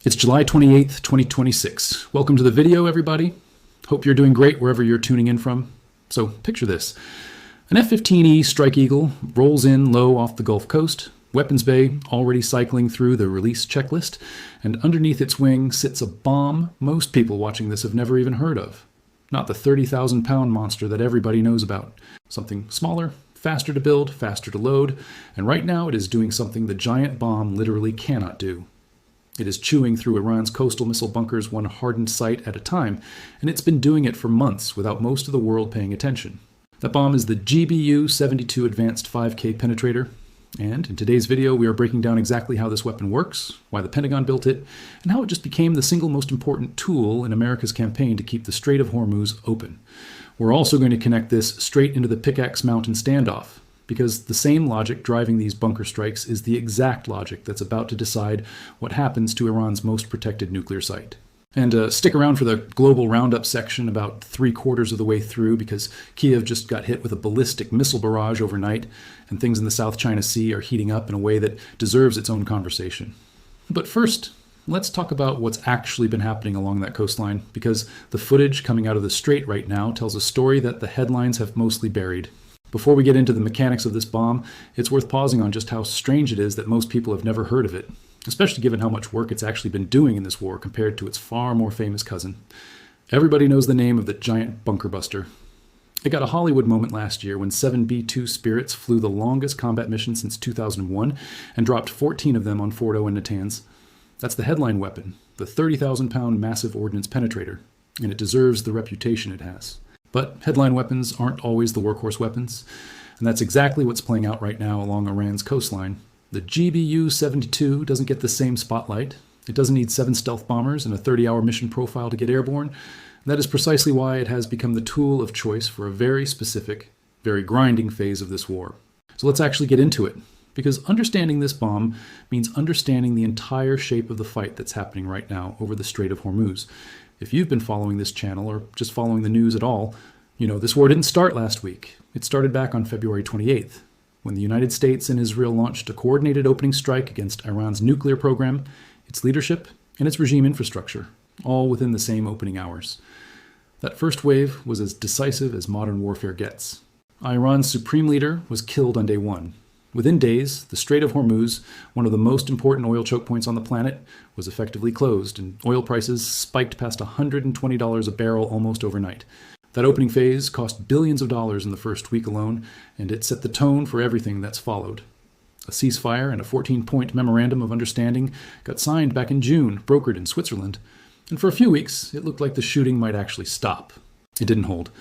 It's July 28th, 2026. Welcome to the video, everybody. Hope you're doing great wherever you're tuning in from. So picture this. An F-15E Strike Eagle rolls in low off the Gulf Coast, weapons bay already cycling through the release checklist, and underneath its wing sits a bomb most people watching this have never even heard of. Not the 30,000-pound monster that everybody knows about. Something smaller, faster to build, faster to load, and right now it is doing something the giant bomb literally cannot do. It is chewing through Iran's coastal missile bunkers one hardened site at a time, and it's been doing it for months without most of the world paying attention. That bomb is the GBU-72 Advanced 5K Penetrator, and in today's video we are breaking down exactly how this weapon works, why the Pentagon built it, and how it just became the single most important tool in America's campaign to keep the Strait of Hormuz open. We're also going to connect this straight into the Pickaxe Mountain standoff, because the same logic driving these bunker strikes is the exact logic that's about to decide what happens to Iran's most protected nuclear site. And stick around for the global roundup section about 3/4 of the way through, because Kiev just got hit with a ballistic missile barrage overnight, and things in the South China Sea are heating up in a way that deserves its own conversation. But first, let's talk about what's actually been happening along that coastline, because the footage coming out of the strait right now tells a story that the headlines have mostly buried. Before we get into the mechanics of this bomb, it's worth pausing on just how strange it is that most people have never heard of it, especially given how much work it's actually been doing in this war compared to its far more famous cousin. Everybody knows the name of the giant bunker buster. It got a Hollywood moment last year when 7 B-2 Spirits flew the longest combat mission since 2001 and dropped 14 of them on Fordo and Natanz. That's the headline weapon, the 30,000-pound massive ordnance penetrator, and it deserves the reputation it has. But headline weapons aren't always the workhorse weapons, and that's exactly what's playing out right now along Iran's coastline. The GBU-72 doesn't get the same spotlight. It doesn't need 7 stealth bombers and a 30-hour mission profile to get airborne. That is precisely why it has become the tool of choice for a very specific, very grinding phase of this war. So let's actually get into it, because understanding this bomb means understanding the entire shape of the fight that's happening right now over the Strait of Hormuz. If you've been following this channel or just following the news at all, you know this war didn't start last week. It started back on February 28th, when the United States and Israel launched a coordinated opening strike against Iran's nuclear program, its leadership, and its regime infrastructure, all within the same opening hours. That first wave was as decisive as modern warfare gets. Iran's supreme leader was killed on day one. Within days, the Strait of Hormuz, one of the most important oil choke points on the planet, was effectively closed, and oil prices spiked past $120 a barrel almost overnight. That opening phase cost billions of dollars in the first week alone, and it set the tone for everything that's followed. A ceasefire and a 14-point memorandum of understanding got signed back in June, brokered in Switzerland, and for a few weeks it looked like the shooting might actually stop. It didn't hold.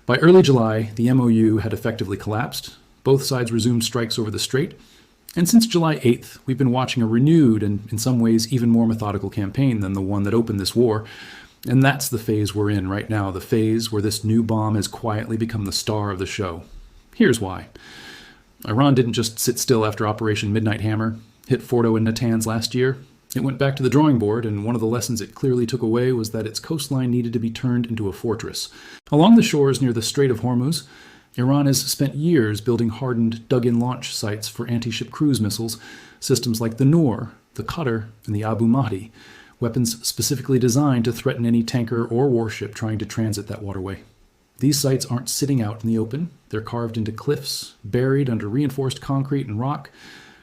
By early July, the MOU had effectively collapsed. Both sides resumed strikes over the strait, and since July 8th, we've been watching a renewed and, in some ways, even more methodical campaign than the one that opened this war. And that's the phase we're in right now, the phase where this new bomb has quietly become the star of the show. Here's why. Iran didn't just sit still after Operation Midnight Hammer, hit Fordo and Natanz last year. It went back to the drawing board, and one of the lessons it clearly took away was that its coastline needed to be turned into a fortress. Along the shores near the Strait of Hormuz, Iran has spent years building hardened, dug-in launch sites for anti-ship cruise missiles, systems like the Noor, the Qatar, and the Abu Mahdi, weapons specifically designed to threaten any tanker or warship trying to transit that waterway. These sites aren't sitting out in the open. They're carved into cliffs, buried under reinforced concrete and rock,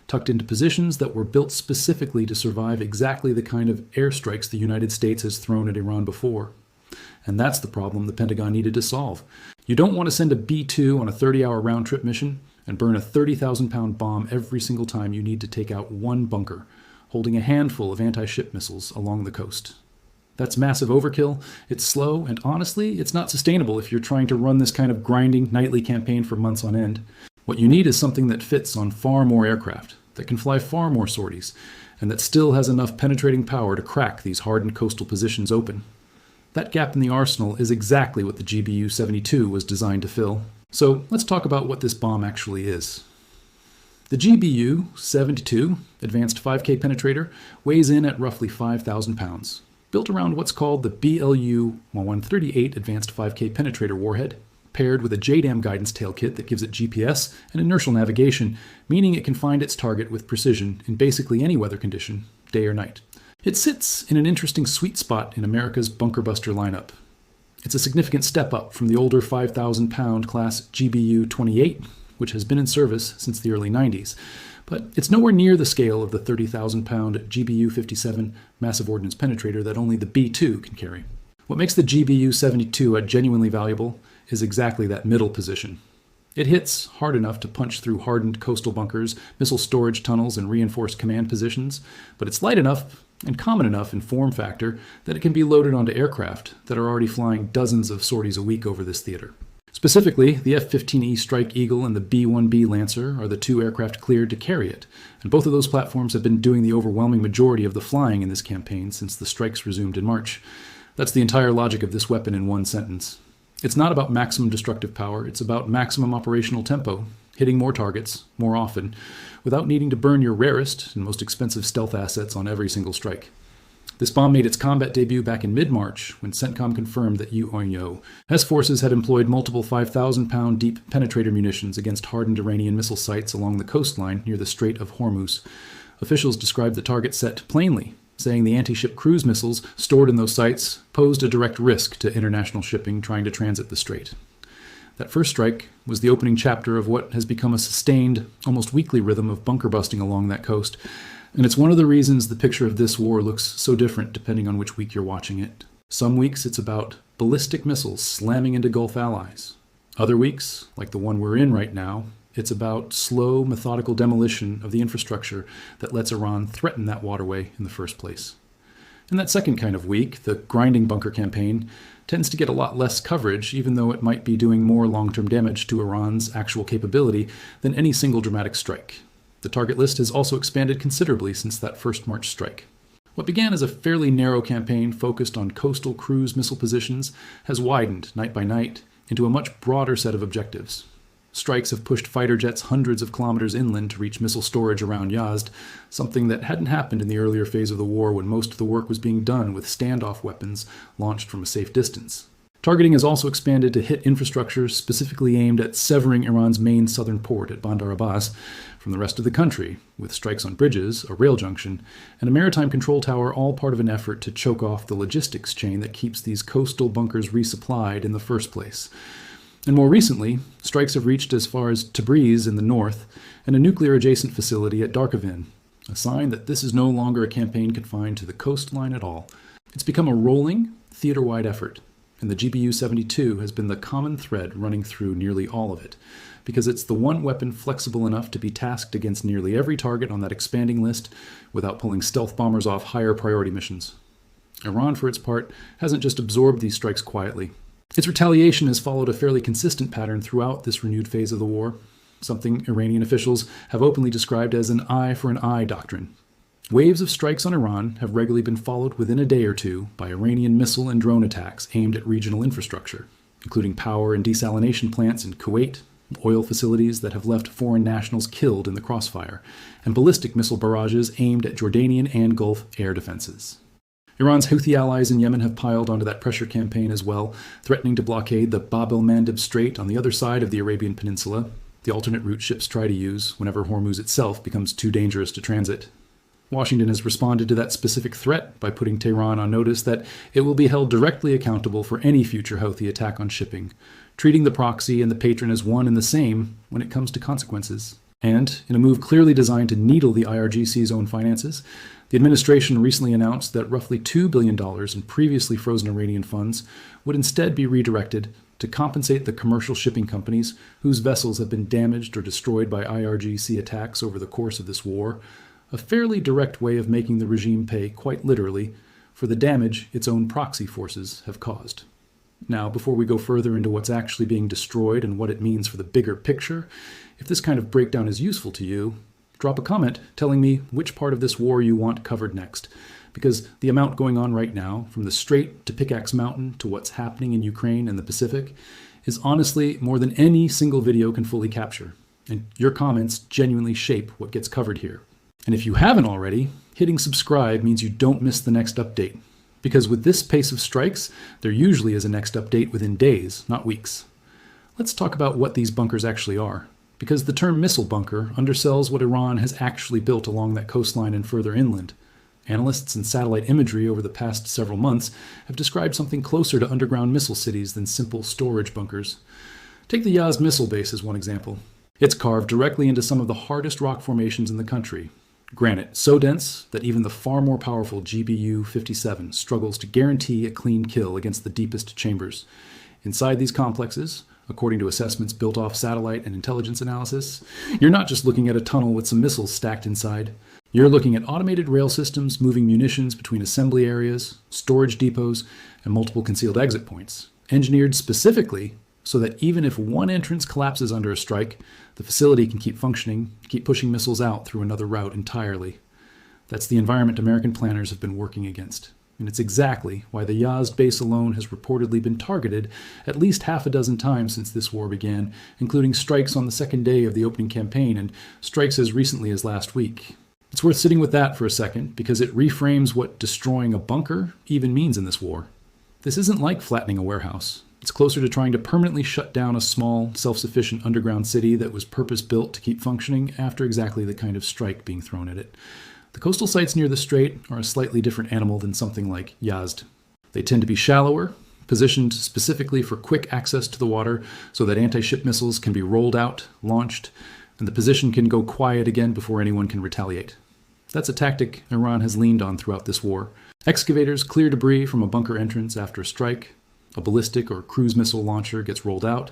tucked into positions that were built specifically to survive exactly the kind of airstrikes the United States has thrown at Iran before. And that's the problem the Pentagon needed to solve. You don't want to send a B-2 on a 30-hour round-trip mission and burn a 30,000-pound bomb every single time you need to take out one bunker, holding a handful of anti-ship missiles along the coast. That's massive overkill, it's slow, and honestly, it's not sustainable if you're trying to run this kind of grinding nightly campaign for months on end. What you need is something that fits on far more aircraft, that can fly far more sorties, and that still has enough penetrating power to crack these hardened coastal positions open. That gap in the arsenal is exactly what the GBU-72 was designed to fill. So let's talk about what this bomb actually is. The GBU-72 Advanced 5K Penetrator weighs in at roughly 5,000 pounds, built around what's called the BLU-138 Advanced 5K Penetrator warhead, paired with a JDAM guidance tail kit that gives it GPS and inertial navigation, meaning it can find its target with precision in basically any weather condition, day or night. It sits in an interesting sweet spot in America's bunker buster lineup. It's a significant step up from the older 5,000-pound class GBU-28, which has been in service since the early 90s, but it's nowhere near the scale of the 30,000-pound GBU-57 massive ordnance penetrator that only the B-2 can carry. What makes the GBU-72 genuinely valuable is exactly that middle position. It hits hard enough to punch through hardened coastal bunkers, missile storage tunnels, and reinforced command positions, but it's light enough and common enough in form factor that it can be loaded onto aircraft that are already flying dozens of sorties a week over this theater. Specifically, the F-15E Strike Eagle and the B-1B Lancer are the two aircraft cleared to carry it, and both of those platforms have been doing the overwhelming majority of the flying in this campaign since the strikes resumed in March. That's the entire logic of this weapon in one sentence. It's not about maximum destructive power, it's about maximum operational tempo, hitting more targets, more often, without needing to burn your rarest and most expensive stealth assets on every single strike. This bomb made its combat debut back in mid-March when CENTCOM confirmed that U.S. forces had employed multiple 5,000-pound deep penetrator munitions against hardened Iranian missile sites along the coastline near the Strait of Hormuz. Officials described the target set plainly, saying the anti-ship cruise missiles stored in those sites posed a direct risk to international shipping trying to transit the strait. That first strike was the opening chapter of what has become a sustained, almost weekly rhythm of bunker busting along that coast, and it's one of the reasons the picture of this war looks so different depending on which week you're watching it. Some weeks it's about ballistic missiles slamming into Gulf allies. Other weeks, like the one we're in right now, it's about slow, methodical demolition of the infrastructure that lets Iran threaten that waterway in the first place. And that second kind of week, the grinding bunker campaign, tends to get a lot less coverage, even though it might be doing more long-term damage to Iran's actual capability than any single dramatic strike. The target list has also expanded considerably since that first March strike. What began as a fairly narrow campaign focused on coastal cruise missile positions has widened night by night into a much broader set of objectives. Strikes have pushed fighter jets hundreds of kilometers inland to reach missile storage around Yazd, something that hadn't happened in the earlier phase of the war when most of the work was being done with standoff weapons launched from a safe distance. Targeting has also expanded to hit infrastructure specifically aimed at severing Iran's main southern port at Bandar Abbas from the rest of the country, with strikes on bridges, a rail junction, and a maritime control tower, all part of an effort to choke off the logistics chain that keeps these coastal bunkers resupplied in the first place. And more recently, strikes have reached as far as Tabriz in the north and a nuclear-adjacent facility at Darkavin, a sign that this is no longer a campaign confined to the coastline at all. It's become a rolling, theater-wide effort, and the GBU-72 has been the common thread running through nearly all of it, because it's the one weapon flexible enough to be tasked against nearly every target on that expanding list without pulling stealth bombers off higher priority missions. Iran, for its part, hasn't just absorbed these strikes quietly. Its retaliation has followed a fairly consistent pattern throughout this renewed phase of the war, something Iranian officials have openly described as an eye for an eye doctrine. Waves of strikes on Iran have regularly been followed within a day or two by Iranian missile and drone attacks aimed at regional infrastructure, including power and desalination plants in Kuwait, oil facilities that have left foreign nationals killed in the crossfire, and ballistic missile barrages aimed at Jordanian and Gulf air defenses. Iran's Houthi allies in Yemen have piled onto that pressure campaign as well, threatening to blockade the Bab el-Mandeb Strait on the other side of the Arabian Peninsula, the alternate route ships try to use whenever Hormuz itself becomes too dangerous to transit. Washington has responded to that specific threat by putting Tehran on notice that it will be held directly accountable for any future Houthi attack on shipping, treating the proxy and the patron as one and the same when it comes to consequences. And, in a move clearly designed to needle the IRGC's own finances, the administration recently announced that roughly $2 billion in previously frozen Iranian funds would instead be redirected to compensate the commercial shipping companies whose vessels have been damaged or destroyed by IRGC attacks over the course of this war, a fairly direct way of making the regime pay, quite literally, for the damage its own proxy forces have caused. Now, before we go further into what's actually being destroyed and what it means for the bigger picture, if this kind of breakdown is useful to you, drop a comment telling me which part of this war you want covered next, because the amount going on right now, from the Strait to Pickaxe Mountain to what's happening in Ukraine and the Pacific, is honestly more than any single video can fully capture, and your comments genuinely shape what gets covered here. And if you haven't already, hitting subscribe means you don't miss the next update, because with this pace of strikes, there usually is a next update within days, not weeks. Let's talk about what these bunkers actually are, because the term missile bunker undersells what Iran has actually built along that coastline and further inland. Analysts and satellite imagery over the past several months have described something closer to underground missile cities than simple storage bunkers. Take the Yazd missile base as one example. It's carved directly into some of the hardest rock formations in the country. Granite so dense that even the far more powerful GBU-57 struggles to guarantee a clean kill against the deepest chambers. Inside these complexes, according to assessments built off satellite and intelligence analysis, you're not just looking at a tunnel with some missiles stacked inside. You're looking at automated rail systems moving munitions between assembly areas, storage depots, and multiple concealed exit points, engineered specifically so that even if one entrance collapses under a strike, the facility can keep functioning, keep pushing missiles out through another route entirely. That's the environment American planners have been working against. And it's exactly why the Yazd base alone has reportedly been targeted at least half a dozen times since this war began, including strikes on the second day of the opening campaign and strikes as recently as last week. It's worth sitting with that for a second because it reframes what destroying a bunker even means in this war. This isn't like flattening a warehouse. It's closer to trying to permanently shut down a small, self-sufficient underground city that was purpose-built to keep functioning after exactly the kind of strike being thrown at it. The coastal sites near the strait are a slightly different animal than something like Yazd. They tend to be shallower, positioned specifically for quick access to the water so that anti-ship missiles can be rolled out, launched, and the position can go quiet again before anyone can retaliate. That's a tactic Iran has leaned on throughout this war. Excavators clear debris from a bunker entrance after a strike. A ballistic or cruise missile launcher gets rolled out.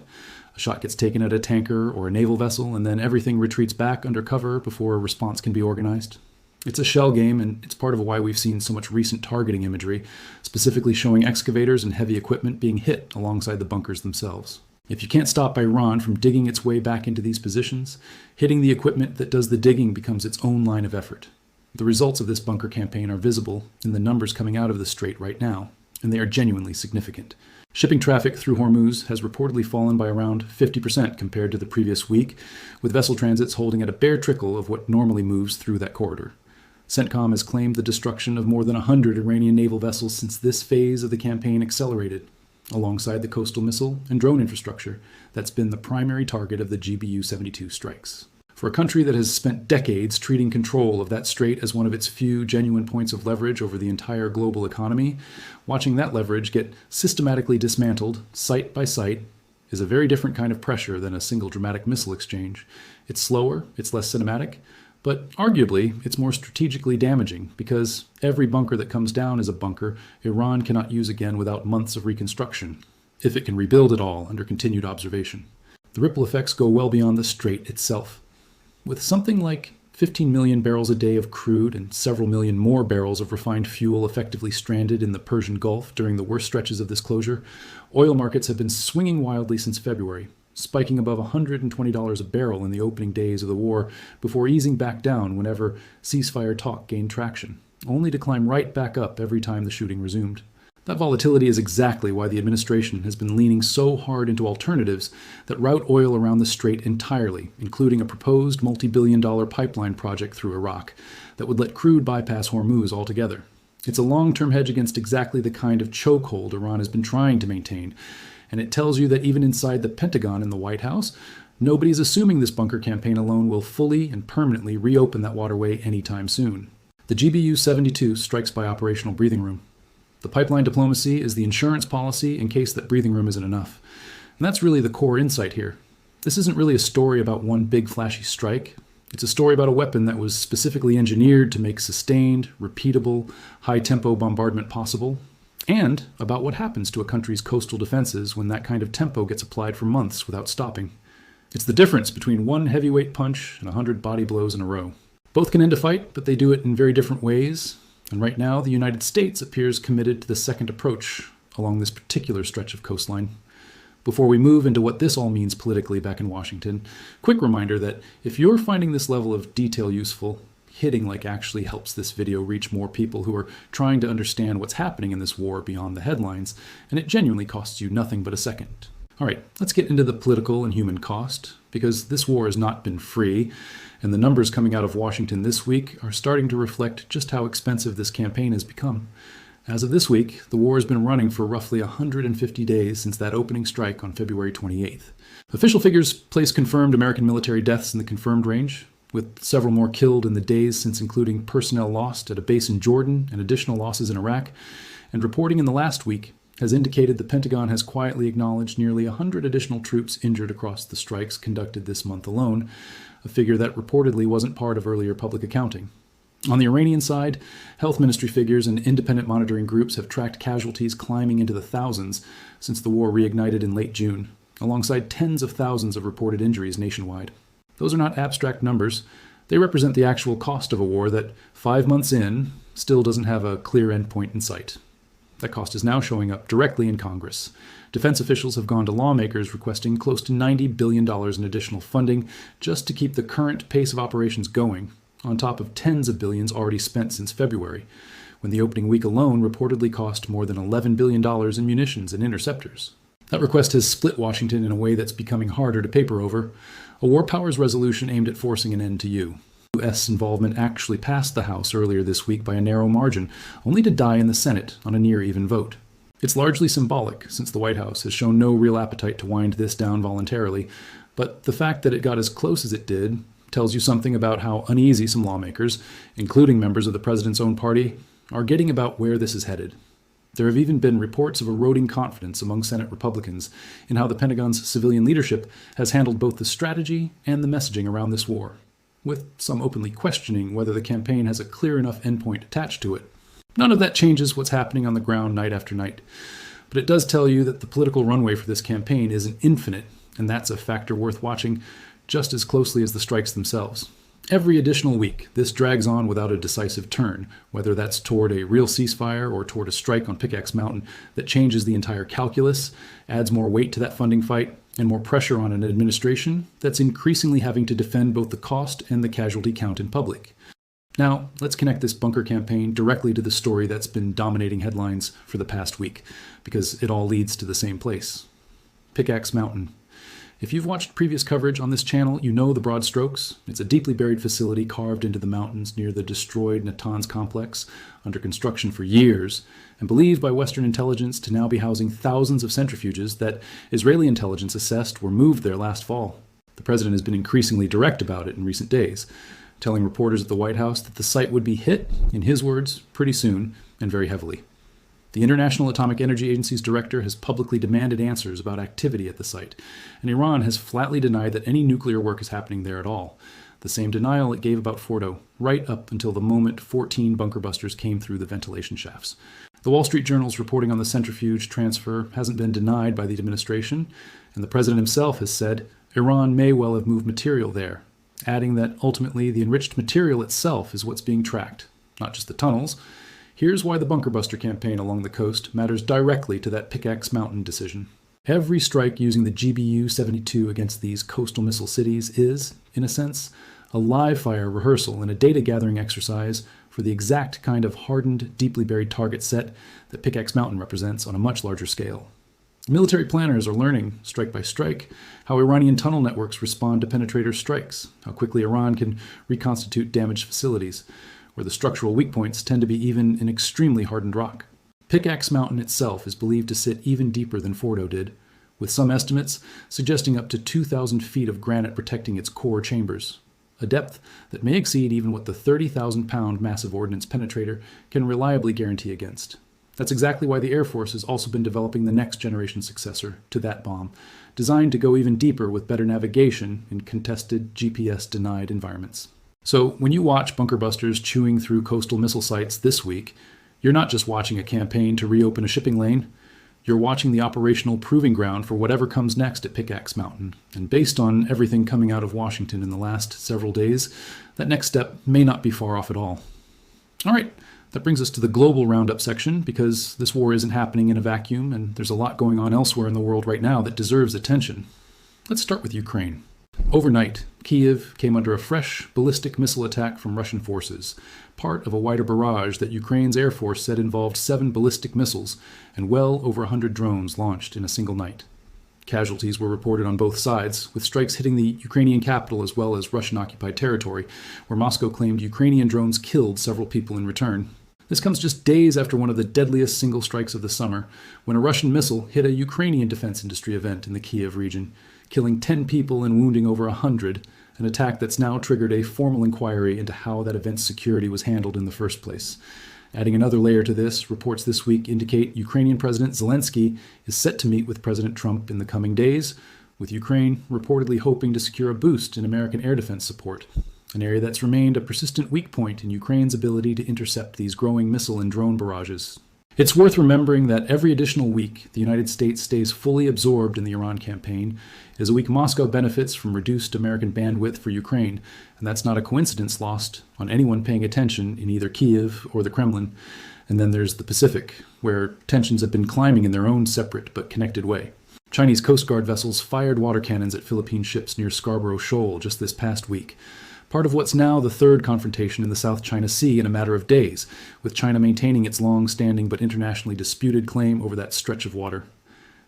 A shot gets taken at a tanker or a naval vessel, and then everything retreats back under cover before a response can be organized. It's a shell game, and it's part of why we've seen so much recent targeting imagery, specifically showing excavators and heavy equipment being hit alongside the bunkers themselves. If you can't stop Iran from digging its way back into these positions, hitting the equipment that does the digging becomes its own line of effort. The results of this bunker campaign are visible in the numbers coming out of the strait right now, and they are genuinely significant. Shipping traffic through Hormuz has reportedly fallen by around 50% compared to the previous week, with vessel transits holding at a bare trickle of what normally moves through that corridor. CENTCOM has claimed the destruction of more than 100 Iranian naval vessels since this phase of the campaign accelerated, alongside the coastal missile and drone infrastructure that's been the primary target of the GBU-72 strikes. For a country that has spent decades treating control of that strait as one of its few genuine points of leverage over the entire global economy, watching that leverage get systematically dismantled, site by site, is a very different kind of pressure than a single dramatic missile exchange. It's slower, it's less cinematic, but arguably it's more strategically damaging because every bunker that comes down is a bunker Iran cannot use again without months of reconstruction, if it can rebuild at all under continued observation. The ripple effects go well beyond the strait itself. With something like 15 million barrels a day of crude and several million more barrels of refined fuel effectively stranded in the Persian Gulf during the worst stretches of this closure, oil markets have been swinging wildly since February, spiking above $120 a barrel in the opening days of the war before easing back down whenever ceasefire talk gained traction, only to climb right back up every time the shooting resumed. That volatility is exactly why the administration has been leaning so hard into alternatives that route oil around the strait entirely, including a proposed multi-billion-dollar pipeline project through Iraq that would let crude bypass Hormuz altogether. It's a long-term hedge against exactly the kind of chokehold Iran has been trying to maintain, and it tells you that even inside the Pentagon and the White House, nobody's assuming this bunker campaign alone will fully and permanently reopen that waterway anytime soon. The GBU-72 strikes by operational breathing room. The pipeline diplomacy is the insurance policy in case that breathing room isn't enough. And that's really the core insight here. This isn't really a story about one big flashy strike. It's a story about a weapon that was specifically engineered to make sustained, repeatable, high-tempo bombardment possible, and about what happens to a country's coastal defenses when that kind of tempo gets applied for months without stopping. It's the difference between one heavyweight punch and 100 body blows in a row. Both can end a fight, but they do it in very different ways. And right now, the United States appears committed to the second approach along this particular stretch of coastline. Before we move into what this all means politically back in Washington, quick reminder that if you're finding this level of detail useful, hitting like actually helps this video reach more people who are trying to understand what's happening in this war beyond the headlines, and it genuinely costs you nothing but a second. All right, let's get into the political and human cost, because this war has not been free, and the numbers coming out of Washington this week are starting to reflect just how expensive this campaign has become. As of this week, the war has been running for roughly 150 days since that opening strike on February 28th. Official figures place confirmed American military deaths in the confirmed range, with several more killed in the days since, including personnel lost at a base in Jordan and additional losses in Iraq. And reporting in the last week has indicated the Pentagon has quietly acknowledged nearly 100 additional troops injured across the strikes conducted this month alone, a figure that reportedly wasn't part of earlier public accounting. On the Iranian side, health ministry figures and independent monitoring groups have tracked casualties climbing into the thousands since the war reignited in late June, alongside tens of thousands of reported injuries nationwide. Those are not abstract numbers. They represent the actual cost of a war that, 5 months in, still doesn't have a clear endpoint in sight. That cost is now showing up directly in Congress. Defense officials have gone to lawmakers requesting close to $90 billion in additional funding just to keep the current pace of operations going, on top of tens of billions already spent since February, when the opening week alone reportedly cost more than $11 billion in munitions and interceptors. That request has split Washington in a way that's becoming harder to paper over. A war powers resolution aimed at forcing an end to U.S. involvement actually passed the House earlier this week by a narrow margin, only to die in the Senate on a near-even vote. It's largely symbolic, since the White House has shown no real appetite to wind this down voluntarily, but the fact that it got as close as it did tells you something about how uneasy some lawmakers, including members of the president's own party, are getting about where this is headed. There have even been reports of eroding confidence among Senate Republicans in how the Pentagon's civilian leadership has handled both the strategy and the messaging around this war, with some openly questioning whether the campaign has a clear enough endpoint attached to it. None of that changes what's happening on the ground night after night, but it does tell you that the political runway for this campaign isn't infinite, and that's a factor worth watching just as closely as the strikes themselves. Every additional week, this drags on without a decisive turn, whether that's toward a real ceasefire or toward a strike on Pickaxe Mountain that changes the entire calculus, adds more weight to that funding fight, and more pressure on an administration that's increasingly having to defend both the cost and the casualty count in public. Now, let's connect this bunker campaign directly to the story that's been dominating headlines for the past week, because it all leads to the same place. Pickaxe Mountain. If you've watched previous coverage on this channel, you know the broad strokes. It's a deeply buried facility carved into the mountains near the destroyed Natanz complex, under construction for years, and believed by Western intelligence to now be housing thousands of centrifuges that Israeli intelligence assessed were moved there last fall. The president has been increasingly direct about it in recent days, telling reporters at the White House that the site would be hit, in his words, pretty soon and very heavily. The International Atomic Energy Agency's director has publicly demanded answers about activity at the site, and Iran has flatly denied that any nuclear work is happening there at all, the same denial it gave about Fordo, right up until the moment 14 bunker busters came through the ventilation shafts. The Wall Street Journal's reporting on the centrifuge transfer hasn't been denied by the administration, and the president himself has said Iran may well have moved material there, adding that ultimately the enriched material itself is what's being tracked, not just the tunnels. Here's why the bunker buster campaign along the coast matters directly to that Pickaxe Mountain decision. Every strike using the GBU-72 against these coastal missile cities is, in a sense, a live-fire rehearsal and a data-gathering exercise for the exact kind of hardened, deeply buried target set that Pickaxe Mountain represents on a much larger scale. Military planners are learning, strike by strike, how Iranian tunnel networks respond to penetrator strikes, how quickly Iran can reconstitute damaged facilities, where the structural weak points tend to be even in extremely hardened rock. Pickaxe Mountain itself is believed to sit even deeper than Fordo did, with some estimates suggesting up to 2,000 feet of granite protecting its core chambers, a depth that may exceed even what the 30,000-pound massive ordnance penetrator can reliably guarantee against. That's exactly why the Air Force has also been developing the next-generation successor to that bomb, designed to go even deeper with better navigation in contested, GPS-denied environments. So when you watch bunker busters chewing through coastal missile sites this week, you're not just watching a campaign to reopen a shipping lane. You're watching the operational proving ground for whatever comes next at Pickaxe Mountain. And based on everything coming out of Washington in the last several days, that next step may not be far off at all. All right, that brings us to the global roundup section, because this war isn't happening in a vacuum, and there's a lot going on elsewhere in the world right now that deserves attention. Let's start with Ukraine. Overnight, Kyiv came under a fresh ballistic missile attack from Russian forces, part of a wider barrage that Ukraine's Air Force said involved 7 ballistic missiles and well over 100 drones launched in a single night. Casualties were reported on both sides, with strikes hitting the Ukrainian capital as well as Russian-occupied territory, where Moscow claimed Ukrainian drones killed several people in return. This comes just days after one of the deadliest single strikes of the summer, when a Russian missile hit a Ukrainian defense industry event in the Kyiv region, killing 10 people and wounding over 100, an attack that's now triggered a formal inquiry into how that event's security was handled in the first place. Adding another layer to this, reports this week indicate Ukrainian President Zelensky is set to meet with President Trump in the coming days, with Ukraine reportedly hoping to secure a boost in American air defense support, an area that's remained a persistent weak point in Ukraine's ability to intercept these growing missile and drone barrages. It's worth remembering that every additional week the United States stays fully absorbed in the Iran campaign is a week Moscow benefits from reduced American bandwidth for Ukraine, and that's not a coincidence lost on anyone paying attention in either Kyiv or the Kremlin. And then there's the Pacific, where tensions have been climbing in their own separate but connected way. Chinese Coast Guard vessels fired water cannons at Philippine ships near Scarborough Shoal just this past week, part of what's now the third confrontation in the South China Sea in a matter of days, with China maintaining its long-standing but internationally disputed claim over that stretch of water.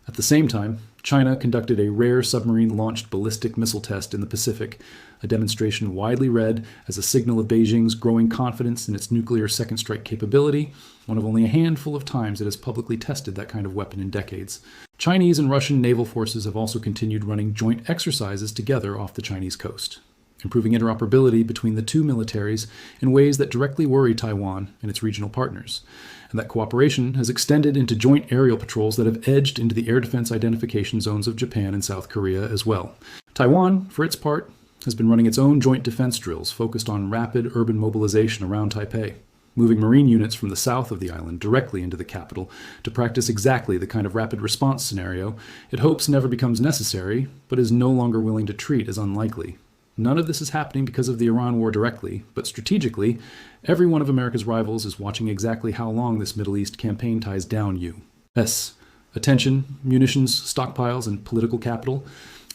At the same time, China conducted a rare submarine-launched ballistic missile test in the Pacific, a demonstration widely read as a signal of Beijing's growing confidence in its nuclear second strike capability, one of only a handful of times it has publicly tested that kind of weapon in decades. Chinese and Russian naval forces have also continued running joint exercises together off the Chinese coast, improving interoperability between the two militaries in ways that directly worry Taiwan and its regional partners. And that cooperation has extended into joint aerial patrols that have edged into the air defense identification zones of Japan and South Korea as well. Taiwan, for its part, has been running its own joint defense drills focused on rapid urban mobilization around Taipei, moving Marine units from the south of the island directly into the capital to practice exactly the kind of rapid response scenario it hopes never becomes necessary, but is no longer willing to treat as unlikely. None of this is happening because of the Iran war directly, but strategically, every one of America's rivals is watching exactly how long this Middle East campaign ties down U.S. attention, munitions, stockpiles, and political capital,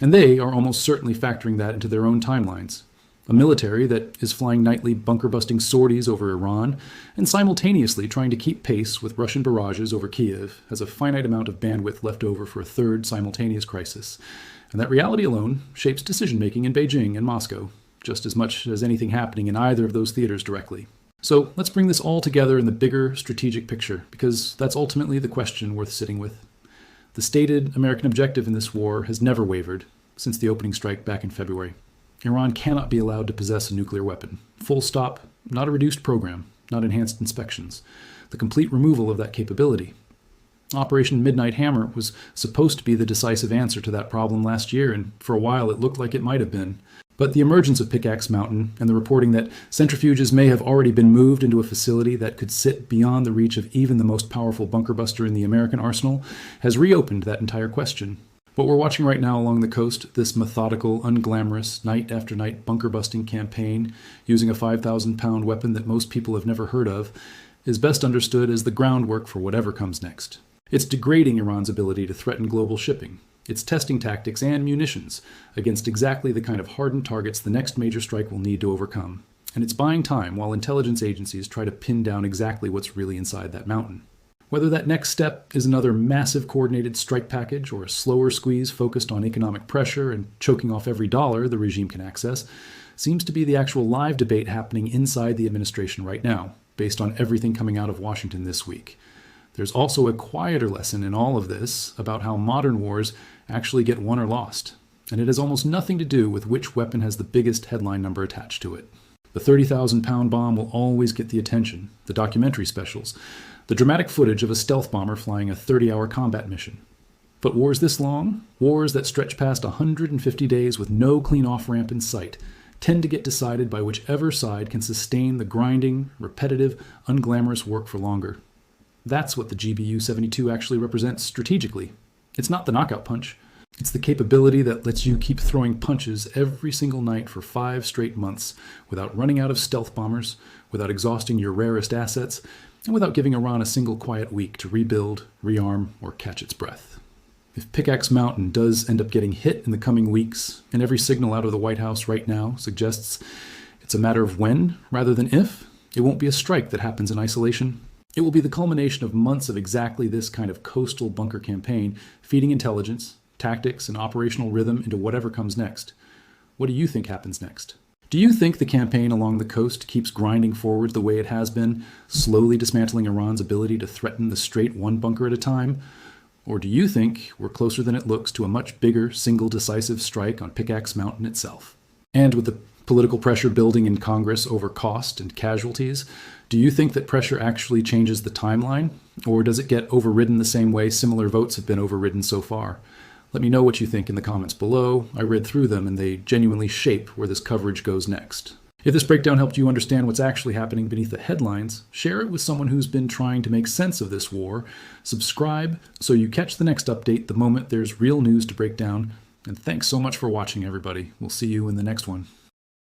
and they are almost certainly factoring that into their own timelines. A military that is flying nightly bunker-busting sorties over Iran and simultaneously trying to keep pace with Russian barrages over Kyiv has a finite amount of bandwidth left over for a third simultaneous crisis. And that reality alone shapes decision-making in Beijing and Moscow, just as much as anything happening in either of those theaters directly. So let's bring this all together in the bigger strategic picture, because that's ultimately the question worth sitting with. The stated American objective in this war has never wavered since the opening strike back in February. Iran cannot be allowed to possess a nuclear weapon. Full stop, not a reduced program, not enhanced inspections. The complete removal of that capability. Operation Midnight Hammer was supposed to be the decisive answer to that problem last year, and for a while it looked like it might have been. But the emergence of Pickaxe Mountain and the reporting that centrifuges may have already been moved into a facility that could sit beyond the reach of even the most powerful bunker buster in the American arsenal has reopened that entire question. What we're watching right now along the coast, this methodical, unglamorous, night-after-night bunker-busting campaign using a 5,000-pound weapon that most people have never heard of, is best understood as the groundwork for whatever comes next. It's degrading Iran's ability to threaten global shipping. It's testing tactics and munitions against exactly the kind of hardened targets the next major strike will need to overcome. And it's buying time while intelligence agencies try to pin down exactly what's really inside that mountain. Whether that next step is another massive coordinated strike package or a slower squeeze focused on economic pressure and choking off every dollar the regime can access, seems to be the actual live debate happening inside the administration right now, based on everything coming out of Washington this week. There's also a quieter lesson in all of this about how modern wars actually get won or lost, and it has almost nothing to do with which weapon has the biggest headline number attached to it. The 30,000-pound bomb will always get the attention, the documentary specials, the dramatic footage of a stealth bomber flying a 30-hour combat mission. But wars this long, wars that stretch past 150 days with no clean off-ramp in sight, tend to get decided by whichever side can sustain the grinding, repetitive, unglamorous work for longer. That's what the GBU-72 actually represents strategically. It's not the knockout punch. It's the capability that lets you keep throwing punches every single night for 5 straight months without running out of stealth bombers, without exhausting your rarest assets, and without giving Iran a single quiet week to rebuild, rearm, or catch its breath. If Pickaxe Mountain does end up getting hit in the coming weeks, and every signal out of the White House right now suggests it's a matter of when rather than if, it won't be a strike that happens in isolation. It will be the culmination of months of exactly this kind of coastal bunker campaign, feeding intelligence, tactics, and operational rhythm into whatever comes next. What do you think happens next? Do you think the campaign along the coast keeps grinding forward the way it has been, slowly dismantling Iran's ability to threaten the Strait one bunker at a time? Or do you think we're closer than it looks to a much bigger, single decisive strike on Pickaxe Mountain itself? And with the political pressure building in Congress over cost and casualties, do you think that pressure actually changes the timeline? Or does it get overridden the same way similar votes have been overridden so far? Let me know what you think in the comments below. I read through them and they genuinely shape where this coverage goes next. If this breakdown helped you understand what's actually happening beneath the headlines, share it with someone who's been trying to make sense of this war. Subscribe so you catch the next update the moment there's real news to break down. And thanks so much for watching, everybody. We'll see you in the next one.